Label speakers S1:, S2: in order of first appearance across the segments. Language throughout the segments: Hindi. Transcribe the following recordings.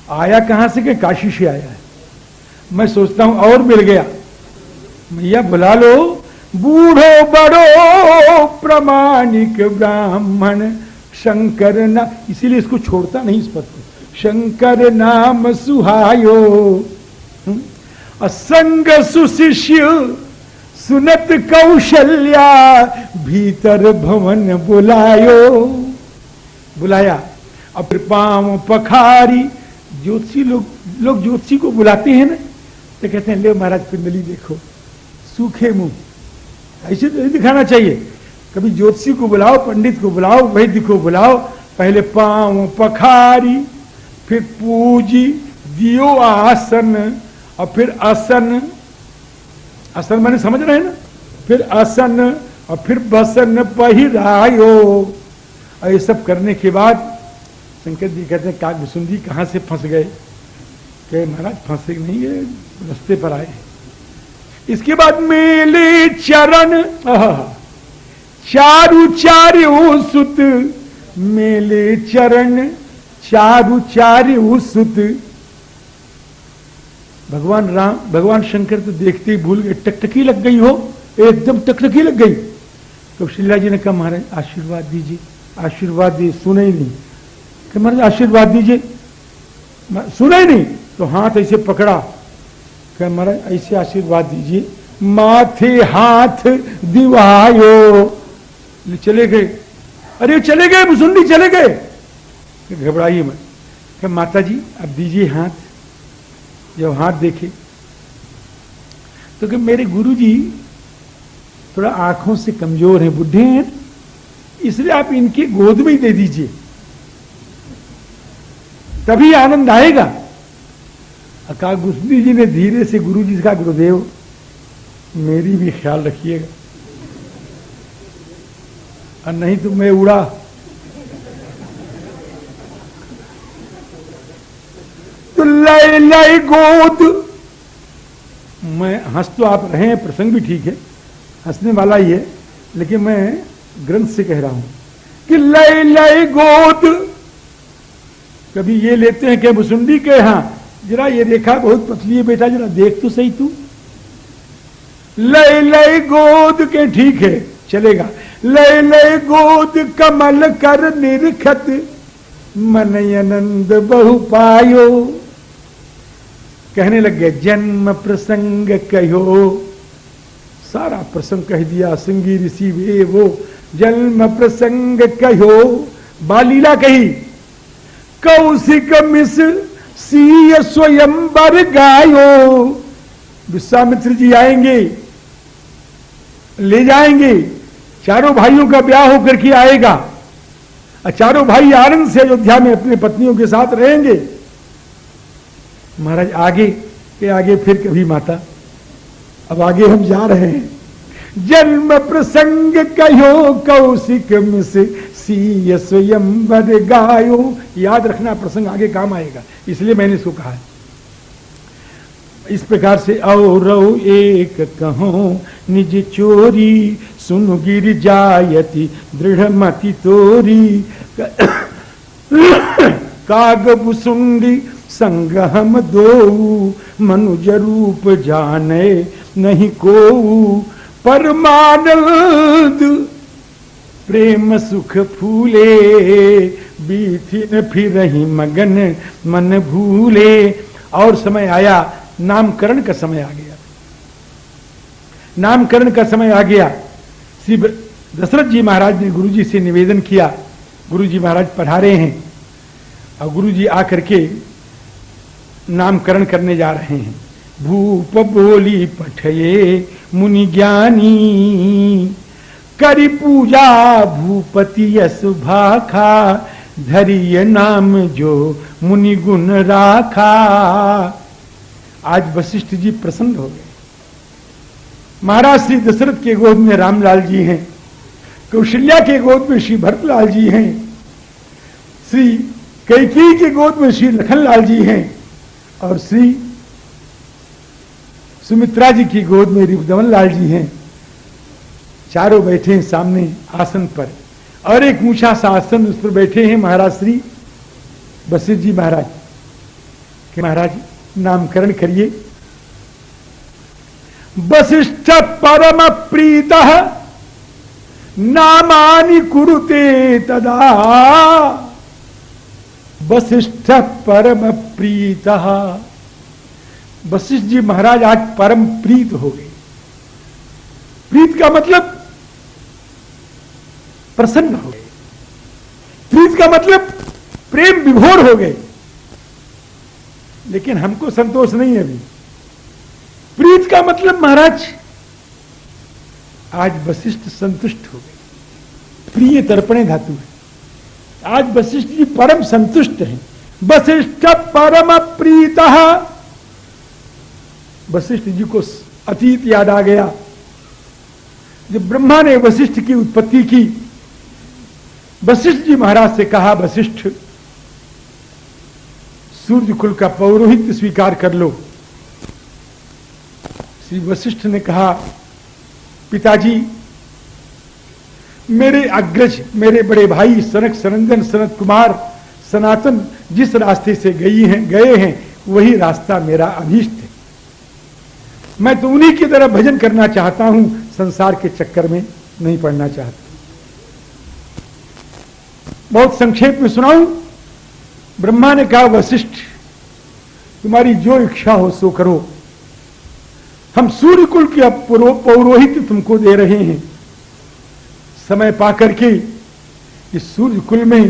S1: आया कहां से कि काशी से आया है। मैं सोचता हूं और मिल गया, मैया बुला लो। बूढ़ो बड़ो प्रमाणिक ब्राह्मण शंकर ना, इसीलिए इसको छोड़ता नहीं इस पद को। शंकर नाम सुहायो असंग सुशिष्य सुनत कौशल्या भीतर भवन बुलायो। बुलाया और फिर पांव पखारी। ज्योतिषी लोग ज्योतिषी को बुलाते हैं ना तो कहते हैं ले महाराज पिंडली देखो, सूखे मुंह, ऐसे तो नहीं दिखाना चाहिए। कभी ज्योतिषी को बुलाओ, पंडित को बुलाओ, वैद्य को बुलाओ, पहले पांव पखारी, फिर पूजी, दियो आसन, और फिर आसन, आसन मैंने समझ रहे हैं ना, फिर आसन और फिर बसन पहिरायो। और ये सब करने के बाद शंकर जी कहते हैं काकभूषुंडी कहां से फंस गए? कहे महाराज फंसे नहीं है, रास्ते पर आए। इसके बाद मेले चरण चारु चार्य सुत, मेले चरण चारु चार्य सुत। भगवान राम, भगवान शंकर तो देखते ही भूल गए, टकटकी लग गई हो, एकदम टकटकी लग गई। कौशल्या जी ने कहा महाराज आशीर्वाद दीजिए, आशीर्वाद दिए, सुने ही नहीं। कि महाराज आशीर्वाद दीजिए, सुने ही नहीं। तो हाथ ऐसे पकड़ा, कह महाराज ऐसे आशीर्वाद दीजिए, माथे हाथ दिवायो। चले गए, अरे चले गए, भुसुंडी चले गए। घबराइए मत, कह माता जी अब दीजिए हाथ। जब हाथ देखे तो कि मेरे गुरुजी थोड़ा आंखों से कमजोर हैं, बुढ़े हैं, इसलिए आप इनके गोद में ही दे दीजिए, तभी आनंद आएगा। काकभूषुंडी जी ने धीरे से गुरुजी से कहा गुरुदेव मेरी भी ख्याल रखिएगा, और नहीं तो मैं उड़ा। तो लय लय गोद, मैं हंस तो आप रहे हैं, प्रसंग भी ठीक है, हंसने वाला ही है, लेकिन मैं ग्रंथ से कह रहा हूं कि लय लय गोद। कभी ये लेते हैं कि भुसुंडी के यहां जरा ये रेखा बहुत पतली है बेटा, जरा देख तो सही तू। लय लय गोद के ठीक है चलेगा, लय लय गोद कमल कर निरखत मन आनंद बहु पायो। कहने लग गए जन्म प्रसंग कहो, सारा प्रसंग कह दिया। सिंगी ऋषि वे वो जन्म प्रसंग कहो, बालीला कही। कौशिक मिस सीय स्वयंवर गायो। विश्वामित्र जी आएंगे, ले जाएंगे, चारों भाइयों का ब्याह होकर के आएगा, और चारों भाई आनंद से अयोध्या में अपने पत्नियों के साथ रहेंगे। महाराज आगे के आगे फिर कभी माता, अब आगे हम जा रहे हैं। जन्म प्रसंग कहो कौशिक मिस सीय स्वयंवर गायो। याद रखना प्रसंग आगे काम आएगा, इसलिए मैंने इसको कहा है। इस प्रकार से और एक कहो निज चोरी, सुन गिर जायति दृढ़ मति तोरी। काकभूषुंडी संग हम दो, मनुज रूप जाने नहीं को। परमानंद प्रेम सुख फूले, बीथिन फिर ही मगन मन भूले। और समय आया, नामकरण का समय आ गया, नामकरण का समय आ गया। श्री दशरथ जी महाराज ने गुरु जी से निवेदन किया, गुरु जी महाराज पधारे हैं, और गुरु जी आकर के नामकरण करने जा रहे हैं। भूप बोली पठये मुनि ज्ञानी, करी पूजा भूपति यश भाखा। धरिय नाम जो मुनि गुण राखा। आज वशिष्ठ जी प्रसन्न हो गए। महाराज श्री दशरथ के गोद में रामलाल जी हैं, कौशल्या के गोद में श्री भरतलाल जी हैं, श्री कैकेयी के गोद में श्री लखनलाल जी हैं, और श्री सुमित्रा जी की गोद में रिपुदमन लाल जी हैं। चारों बैठे हैं सामने आसन पर, और एक ऊंचा सा आसन उस पर बैठे हैं महाराज श्री वशिष्ठ जी महाराज। कि महाराज नामकरण करिए। वसिष्ठ परम प्रीतः नामानि कुरुते तदा। वसिष्ठ परम प्रीतः, वशिष्ठ जी महाराज आज परम प्रीत हो गए। प्रीत का मतलब प्रसन्न हो गए, प्रीत का मतलब प्रेम विभोर हो गए। लेकिन हमको संतोष नहीं है अभी। प्रीत का मतलब महाराज आज वशिष्ठ संतुष्ट हो गए। प्रिय तर्पणे धातु है। आज वशिष्ठ जी परम संतुष्ट हैं। वशिष्ठ परम प्रीतः, वशिष्ठ जी को अतीत याद आ गया जब ब्रह्मा ने वशिष्ठ की उत्पत्ति की। वशिष्ठ जी महाराज से कहा, वशिष्ठ सूर्य कुल का पौरोहित्य स्वीकार कर लो। श्री वशिष्ठ ने कहा, पिताजी मेरे अग्रज, मेरे बड़े भाई सनक सनंदन सनत कुमार सनातन जिस रास्ते से गए हैं वही रास्ता मेरा अभीष्ट है। मैं तो उन्हीं की तरह भजन करना चाहता हूं, संसार के चक्कर में नहीं पड़ना चाहता। बहुत संक्षेप में सुनाऊं। ब्रह्मा ने कहा, वशिष्ठ तुम्हारी जो इच्छा हो सो करो। हम सूर्य कुल के पौरोहित्य तुमको दे रहे हैं। समय पाकर के इस सूर्य कुल में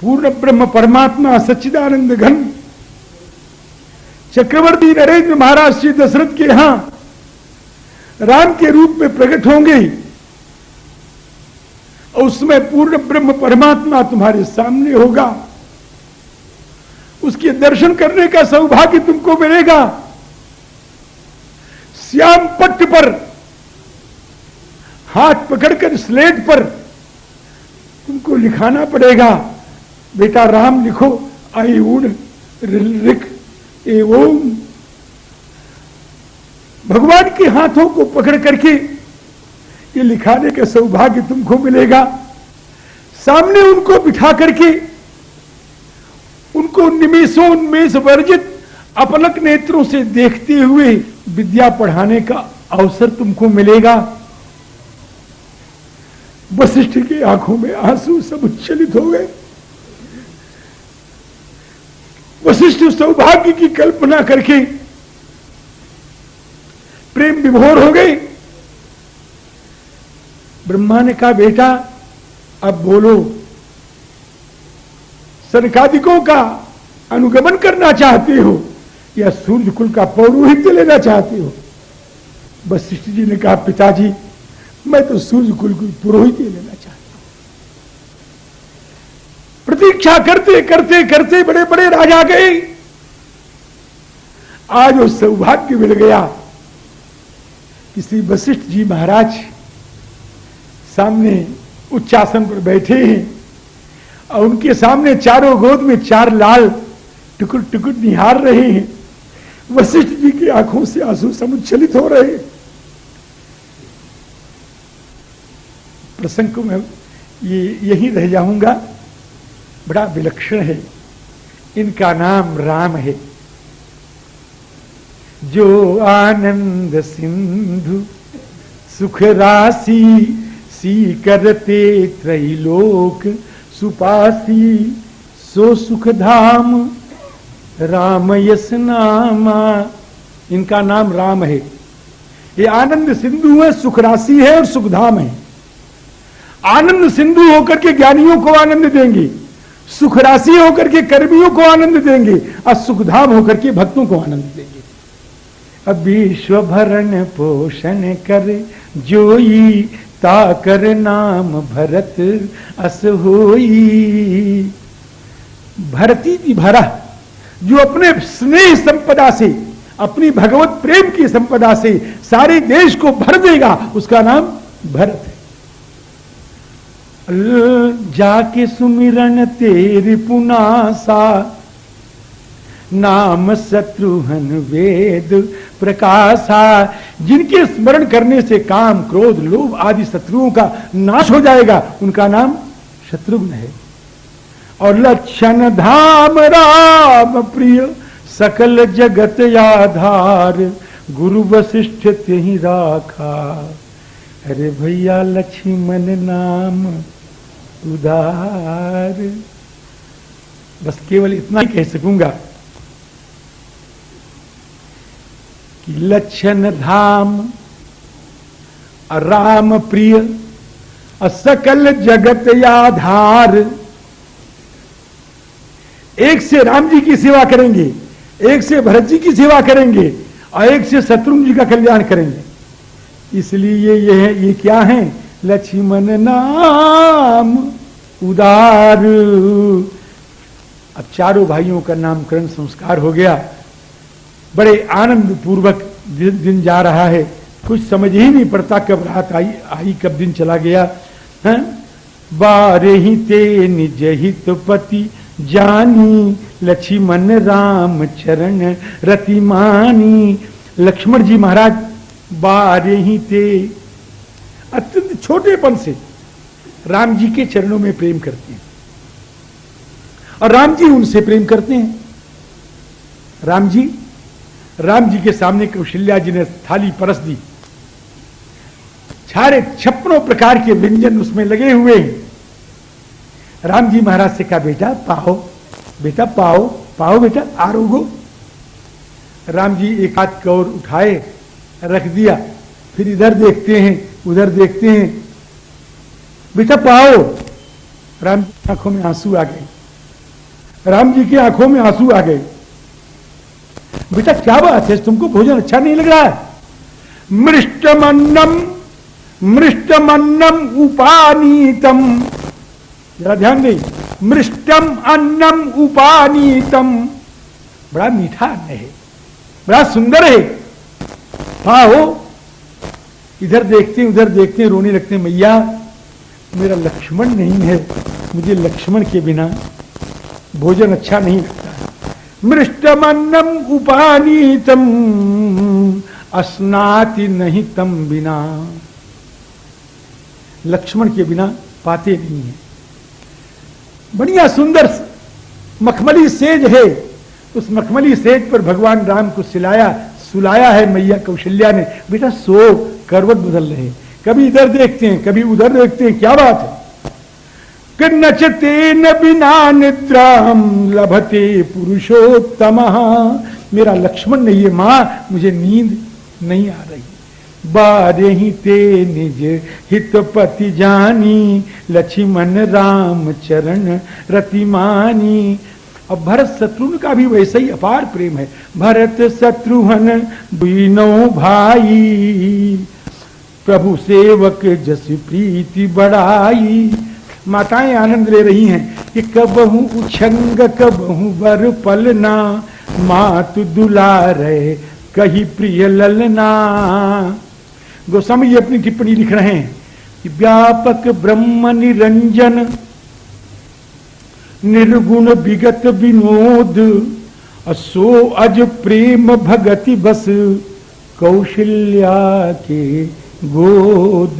S1: पूर्ण ब्रह्म परमात्मा सच्चिदानंद घन चक्रवर्ती नरेंद्र महाराज श्री दशरथ के यहां राम के रूप में प्रकट होंगे और उसमें पूर्ण ब्रह्म परमात्मा तुम्हारे सामने होगा। उसके दर्शन करने का सौभाग्य तुमको मिलेगा। श्याम पट्ट पर हाथ पकड़कर स्लेट पर तुमको लिखाना पड़ेगा, बेटा राम लिखो, आई उड़ रिक एवं। भगवान के हाथों को पकड़ करके ये लिखाने का सौभाग्य तुमको मिलेगा। सामने उनको बिठा करके उनको निमेषोन्मेष वर्जित अपलक नेत्रों से देखते हुए विद्या पढ़ाने का अवसर तुमको मिलेगा। वशिष्ठ की आंखों में आंसू सब उच्छलित हो गए। वशिष्ठ सौभाग्य की कल्पना करके प्रेम विभोर हो गए। ब्रह्मा ने कहा, बेटा अब बोलो, सनकादिकों का अनुगमन करना चाहते हो या सूर्य कुल का पौरोहित्य लेना चाहते हो? वशिष्ठ जी ने कहा, पिताजी मैं तो सूर्य कुल की पुरोहित्य लेना चाहता हूं। प्रतीक्षा करते करते करते बड़े बड़े राजा गए। आज वो सौभाग्य मिल गया कि श्री वशिष्ठ जी महाराज सामने उच्चासन पर बैठे हैं और उनके सामने चारों गोद में चार लाल टुकुर टुकुर निहार रहे हैं। वशिष्ठ जी की आंखों से आंसू समुच्छलित हो रहे हैं। प्रसंग को मैं यही रह जाऊंगा। बड़ा विलक्षण है। इनका नाम राम है। जो आनंद सिंधु सुख राशि सी करते त्रैलोक सुपासी सो सुख धाम राम यस नामा। इनका नाम राम है। ये आनंद सिंधु है, सुख राशि है और सुखधाम है। आनंद सिंधु होकर के ज्ञानियों को आनंद देंगे, सुख राशि होकर के कर्मियों को आनंद देंगे और सुखधाम होकर के भक्तों को आनंद देंगे। अब विश्व भरण पोषण कर जोई ताकर नाम भरत अस होई। भरती की भरा, जो अपने स्नेह संपदा से, अपनी भगवत प्रेम की संपदा से सारे देश को भर देगा, उसका नाम भरत है। जाके सुमिरन तेरी पुनासा नाम शत्रुघ्न वेद प्रकाशा। जिनके स्मरण करने से काम क्रोध लोभ आदि शत्रुओं का नाश हो जाएगा, उनका नाम शत्रुघ्न है। और लक्षण धाम राम प्रिय सकल जगत आधार, गुरु वशिष्ठ तेहि राखा। अरे भैया लक्ष्मण नाम उदार। बस केवल इतना ही कह सकूंगा कि लक्षण धाम राम प्रिय सकल जगत आधार। एक से राम जी की सेवा करेंगे, एक से भरत जी की सेवा करेंगे और एक से शत्रुघ्न जी का कल्याण करेंगे। इसलिए ये क्या है? लक्ष्मण नाम उदार। अब चारों भाइयों का नामकरण संस्कार हो गया। बड़े आनंद पूर्वक दिन जा रहा है, कुछ समझ ही नहीं पड़ता कब रात आई कब दिन चला गया है। बारे ही ते निज हित पति जानी, लक्ष्मण राम चरण रतिमानी। लक्ष्मण जी महाराज बारे ही थे, अत्यंत छोटेपन से राम जी के चरणों में प्रेम करते हैं और राम जी उनसे प्रेम करते हैं। राम जी के सामने कौशल्या जी ने थाली परस दी, सारे 56 प्रकार के व्यंजन उसमें लगे हुए हैं। राम जी महाराज से कहा, बेटा पाओ, बेटा पाओ, पाओ बेटा, आरोगो। राम जी एक हाथ की ओर उठाए, रख दिया, फिर इधर देखते हैं उधर देखते हैं, बेटा पाओ। राम जी की आंखों में आंसू आ गए, राम जी की आंखों में आंसू आ गए। बेटा क्या बात है, तुमको भोजन अच्छा नहीं लग रहा है? मृष्टमन्नम उपानीतम, जरा ध्यान दें, मृष्टम अन्नम उपानीतम, बड़ा मीठा अन्न है, बड़ा सुंदर है। हो इधर देखते उधर देखते रोने लगते, मैया मेरा लक्ष्मण नहीं है, मुझे लक्ष्मण के बिना भोजन अच्छा नहीं लगता। मृष्टमन्नम उपानीतम अस्नाति नहीं तम बिना, लक्ष्मण के बिना पाते नहीं है। बढ़िया सुंदर मखमली सेज है, उस मखमली सेज पर भगवान राम को सुलाया है मैया कौशल्या ने। बेटा सो, करवट बदल रहे, कभी इधर देखते हैं कभी उधर देखते हैं, क्या बात है? नचते न बिना निद्राम लभते पुरुषोत्तम, मेरा लक्ष्मण नहीं है मां, मुझे नींद नहीं आ रही। बारे ही ते निज हित पति जानी, लक्ष्मण राम चरण रतिमानी। अब भरत शत्रुघ्न का भी वैसे ही अपार प्रेम है। भरत शत्रुघ्न दुइनो भाई, प्रभु सेवक जस प्रीति बढ़ाई। माताएं आनंद ले रही हैं कि कबहू उछंग कबहू बर पलना, मातु दुलारे कही प्रिय ललना। गोस्वामी जी अपनी टिप्पणी लिख रहे हैं कि व्यापक ब्रह्म निरंजन निर्गुण विगत विनोद, असो अज प्रेम भगति बस कौशल्या के गोद।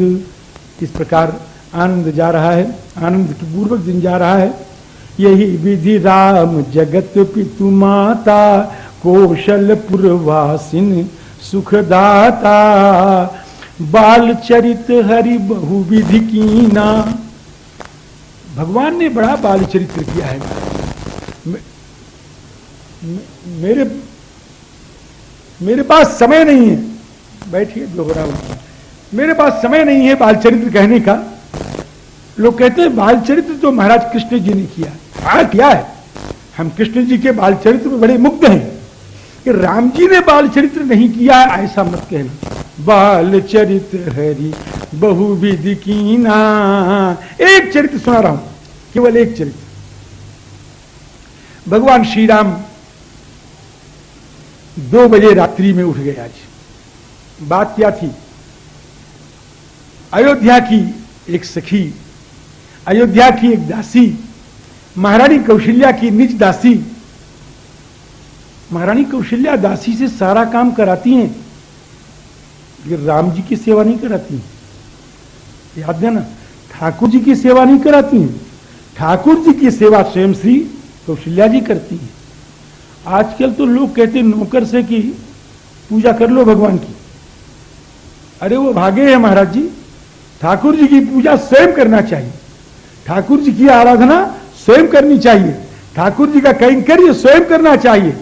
S1: इस प्रकार आनंद जा रहा है, आनंद की पूर्वक दिन जा रहा है। यही विधि राम जगत पितु माता, कौशलपुरवासिन सुखदाता। बाल चरित हरि बहुविधि कीना, भगवान ने बड़ा बाल चरित्र किया है। मेरे पास समय नहीं है, बैठिए दोहरा, मेरे पास समय नहीं है बाल चरित्र कहने का। लोग कहते हैं बाल चरित्र तो महाराज कृष्ण जी ने किया। हाँ किया है, हम कृष्ण जी के बाल चरित्र में बड़े मुग्ध हैं, कि राम जी ने बाल चरित्र नहीं किया है ऐसा मत कहना। बाल चरित्र हरि बहुविधि कीना, एक चरित्र सुना रहा हूं, केवल एक चरित्र। भगवान श्री राम 2 बजे रात्रि में उठ गए। आज बात क्या थी? अयोध्या की एक सखी, अयोध्या की एक दासी, महारानी कौशल्या की निज दासी। महारानी कौशल्या दासी से सारा काम कराती हैं, लेकिन राम जी की सेवा नहीं कराती हैं। याद देना, ठाकुर जी की सेवा नहीं कराती हैं, ठाकुर जी की सेवा स्वयं श्री कौशल्या जी करती हैं। आजकल तो लोग कहते नौकर से कि पूजा कर लो भगवान की। अरे वो भागे हैं महाराज जी, ठाकुर जी की पूजा स्वयं करना चाहिए, ठाकुर जी की आराधना स्वयं करनी चाहिए, ठाकुर जी का कैंकर्य स्वयं करना चाहिए।